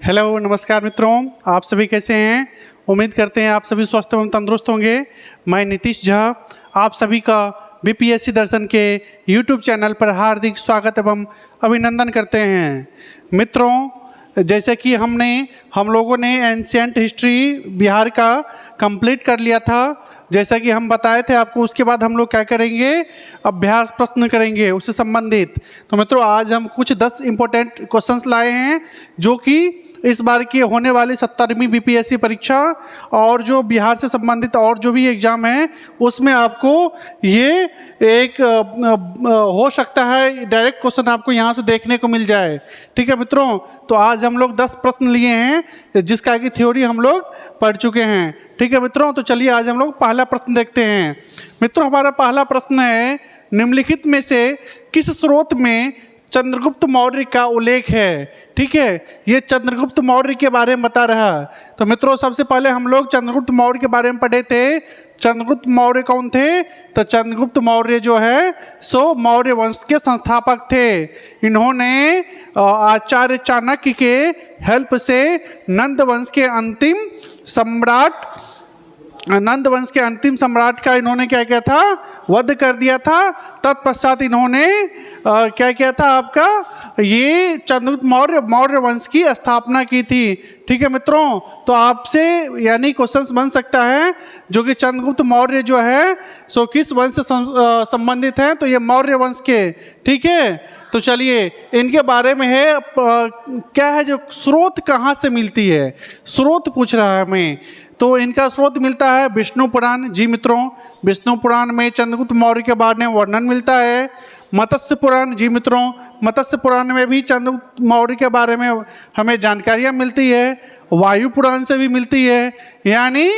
Hello नमस्कार मित्रों, आप सभी कैसे हैं। उम्मीद करते हैं आप सभी स्वस्थ एवं तंदुरुस्त होंगे। मैं नीतीश झा आप सभी का बीपीएससी दर्शन के यूट्यूब चैनल पर हार्दिक स्वागत एवं अभिनंदन करते हैं। मित्रों, जैसे कि हम लोगों ने एंशिएंट हिस्ट्री बिहार का कंप्लीट कर लिया था, जैसा कि हम बताए थे आपको। उसके बाद हम लोग क्या करेंगे, अभ्यास प्रश्न करेंगे उससे संबंधित। तो मित्रों, आज हम कुछ 10 इम्पोर्टेंट क्वेश्चंस लाए हैं जो कि इस बार की होने वाली 70वीं बीपीएससी परीक्षा और जो बिहार से संबंधित और जो भी एग्ज़ाम है उसमें आपको ये एक हो सकता है डायरेक्ट क्वेश्चन आपको यहाँ से देखने को मिल जाए। ठीक है मित्रों, तो आज हम लोग 10 प्रश्न लिए हैं जिसका की थ्योरी हम लोग पढ़ चुके हैं। ठीक है मित्रों, तो चलिए आज हम लोग पहला प्रश्न देखते हैं। मित्रों, हमारा पहला प्रश्न है, निम्नलिखित में से किस स्रोत में चंद्रगुप्त मौर्य का उल्लेख है। ठीक है, ये चंद्रगुप्त मौर्य के बारे में बता रहा है। तो मित्रों, सबसे पहले हम लोग चंद्रगुप्त मौर्य के बारे में पढ़े थे। चंद्रगुप्त मौर्य कौन थे? तो चंद्रगुप्त मौर्य जो है सो मौर्य वंश के संस्थापक थे। इन्होंने आचार्य चाणक्य के हेल्प से नंद वंश के अंतिम सम्राट का इन्होंने क्या किया था, वध कर दिया था। तत्पश्चात इन्होंने क्या किया था, आपका ये चंद्रगुप्त मौर्य वंश की स्थापना की थी। ठीक है मित्रों, तो आपसे यानी क्वेश्चंस बन सकता है जो कि चंद्रगुप्त मौर्य जो है सो किस वंश से संबंधित है, तो ये मौर्य वंश के। ठीक है, तो चलिए इनके बारे में है क्या है, जो स्रोत कहाँ से मिलती है, स्रोत पूछ रहा है हमें। तो इनका स्रोत मिलता है विष्णु पुराण। जी मित्रों, विष्णु पुराण में चंद्रगुप्त मौर्य के बारे में वर्णन मिलता है। मत्स्य पुराण, जी मित्रों, मत्स्य पुराण में भी चंद्रगुप्त मौर्य के बारे में हमें जानकारियाँ मिलती है। वायु पुराण से भी मिलती है। यानी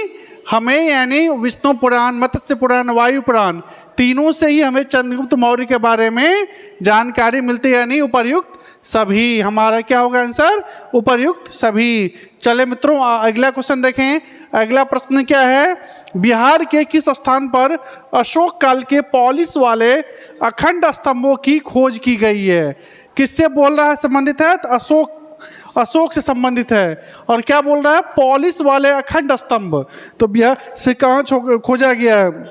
विष्णु पुराण, मत्स्य पुराण, वायु पुराण तीनों से ही हमें चंद्रगुप्त मौर्य के बारे में जानकारी मिलती है। यानी उपर्युक्त सभी, हमारा क्या होगा आंसर, उपर्युक्त सभी। चले मित्रों, अगला क्वेश्चन देखें। अगला प्रश्न क्या है, बिहार के किस स्थान पर अशोक काल के पॉलिश वाले अखंड स्तंभों की खोज की गई है। किससे बोल रहा है, संबंधित है? तो अशोक से संबंधित है। और क्या बोल रहा है, पॉलिश वाले अखंड स्तंभ। तो बिहार से कहाँ खोजा गया है?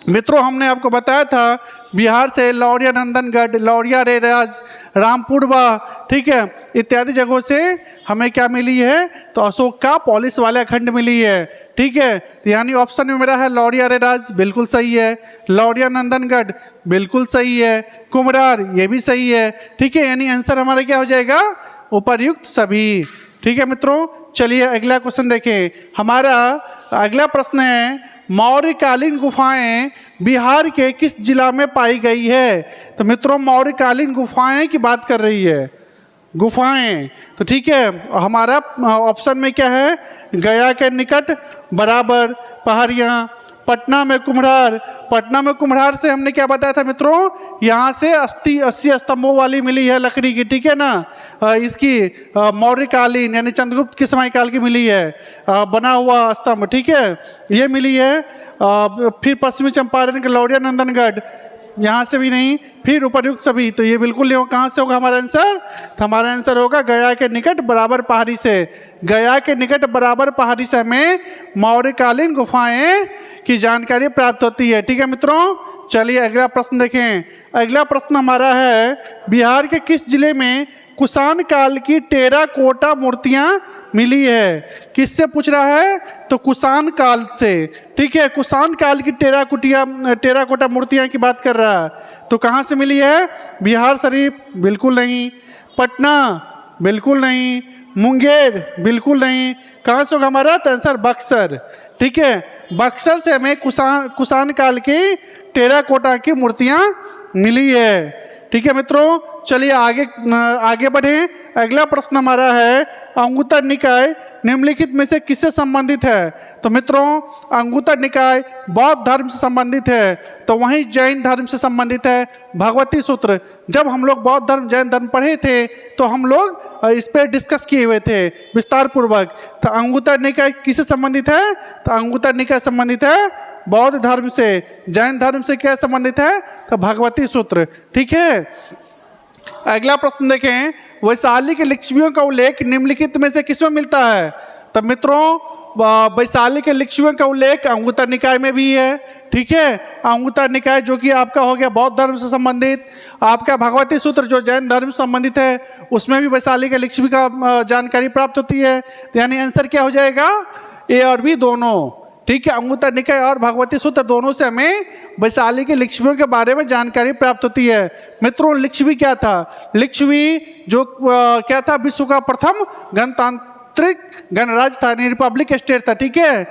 मित्रों, हमने आपको बताया था बिहार से लौरिया नंदनगढ़, लौरिया रेराज, रामपुरवा, ठीक है, इत्यादि जगहों से हमें क्या मिली है, तो अशोक का पॉलिश वाले अखंड मिली है। ठीक है, तो यानी ऑप्शन में मेरा है लौरिया रेराज, बिल्कुल सही है। लौरिया नंदनगढ़ बिल्कुल सही है। कुम्हरार ये भी सही है। ठीक है, यानी आंसर हमारा क्या हो जाएगा, उपर्युक्त सभी। ठीक है मित्रों, चलिए अगला क्वेश्चन देखें। हमारा अगला प्रश्न है, मौर्यकालीन गुफाएं बिहार के किस जिला में पाई गई है। तो मित्रों, मौर्यकालीन गुफाएं की बात कर रही है, गुफाएं। तो ठीक है, हमारा ऑप्शन में क्या है, गया के निकट बराबर पहाड़ियाँ, पटना में कुम्हरार। पटना में कुम्हरार से हमने क्या बताया था मित्रों, यहाँ से 80 स्तंभों वाली मिली है लकड़ी की। ठीक है ना, इसकी मौर्यकालीन यानी चंद्रगुप्त के समय काल की मिली है बना हुआ स्तंभ। ठीक है, ये मिली है। फिर पश्चिमी चंपारण के लौरिया नंदनगढ़, यहाँ से भी नहीं। फिर उपर्युक्त सभी, तो ये बिल्कुल नहीं होगा। कहाँ से होगा हमारा आंसर, तो हमारा आंसर होगा गया के निकट बराबर पहाड़ी से। गया के निकट बराबर पहाड़ी से हमें मौर्यकालीन गुफाएं की जानकारी प्राप्त होती है। ठीक है मित्रों, चलिए अगला प्रश्न देखें। अगला प्रश्न हमारा है, बिहार के किस जिले में कुषाण काल की टेराकोटा मूर्तियां मिली है। किससे पूछ रहा है, तो कुषाण काल से। ठीक है, कुषाण काल की टेराकोटा मूर्तियां की बात कर रहा है। तो कहाँ से मिली है, बिहार शरीफ बिल्कुल नहीं, पटना बिल्कुल नहीं, मुंगेर बिल्कुल नहीं। कहाँ से होगा हमारा आंसर, बक्सर। ठीक है, बक्सर से हमें कुषाण काल की टेराकोटा की मूर्तियां मिली है। ठीक है मित्रों, चलिए आगे बढ़ें। अगला प्रश्न हमारा है, अंगुत्तर निकाय निम्नलिखित में से किससे संबंधित है। तो मित्रों, अंगुत्तर निकाय बौद्ध धर्म से संबंधित है, तो वहीं जैन धर्म से संबंधित है। भगवती सूत्र, जब हम लोग बौद्ध धर्म जैन धर्म पढ़े थे तो हम लोग इस पर डिस्कस किए हुए थे विस्तार पूर्वक। तो अंगुत्तर निकाय किससे संबंधित है, तो अंगुत्तर निकाय संबंधित है बौद्ध धर्म से। जैन धर्म से क्या संबंधित है, तो भगवती सूत्र। ठीक है, अगला प्रश्न देखें, वैशाली के लिच्छवियों का उल्लेख निम्नलिखित में से किसमें मिलता है? तब मित्रों वैशाली के लिच्छवियों का उल्लेख अंगुत्तर निकाय में भी है। ठीक है, अंगुत्तर निकाय जो कि आपका हो गया बौद्ध धर्म से संबंधित, आपका भगवती सूत्र जो जैन धर्म से संबंधित है उसमें भी वैशाली के लिच्छवी का जानकारी प्राप्त होती है। तो यानी आंसर क्या हो जाएगा? ए और बी दोनों। ठीक है, अंगुत्तर निकाय और भगवती सूत्र दोनों से हमें वैशाली के लिच्छवियों के बारे में जानकारी प्राप्त होती है। मित्रों लिच्छवी क्या था? लिच्छवी जो क्या था? विश्व का प्रथम गणतांत्रिक गणराज्य था, यानी रिपब्लिक स्टेट था। ठीक है,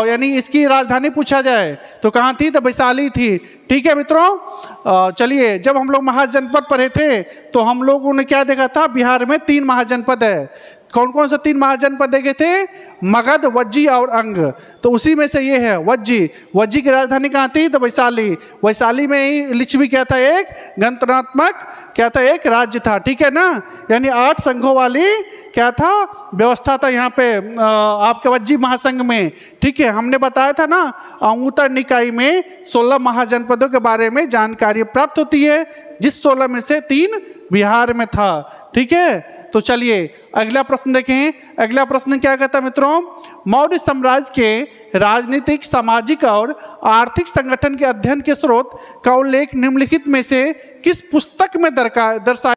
यानी इसकी राजधानी पूछा जाए तो कहाँ थी? तो वैशाली थी। ठीक है मित्रों, चलिए जब हम लोग महाजनपद पढ़े थे तो हम लोगों ने क्या देखा था? बिहार में 3 महाजनपद है। कौन कौन से 3 महाजनपद देखे थे? मगध, वज्जी और अंग। तो उसी में से ये है वज्जी। वज्जी की राजधानी कहाँ थी? तो वैशाली। वैशाली में ही लिच्छवी क्या था? एक गणतंत्रात्मक क्या था? एक राज्य था। ठीक है ना, यानी 8 संघों वाली क्या था? व्यवस्था था यहाँ पे आपके वज्जी महासंघ में। ठीक है, हमने बताया था ना अंगुत्तर निकाय में 16 महाजनपदों के बारे में जानकारी प्राप्त होती है, जिस 16 में से 3 बिहार में था। ठीक है, तो चलिए अगला प्रश्न देखें। अगला प्रश्न क्या कहता है मित्रों? मौर्य साम्राज्य के राजनीतिक, सामाजिक और आर्थिक संगठन के अध्ययन के स्रोत का उल्लेख निम्नलिखित में से किस पुस्तक में दर्शाया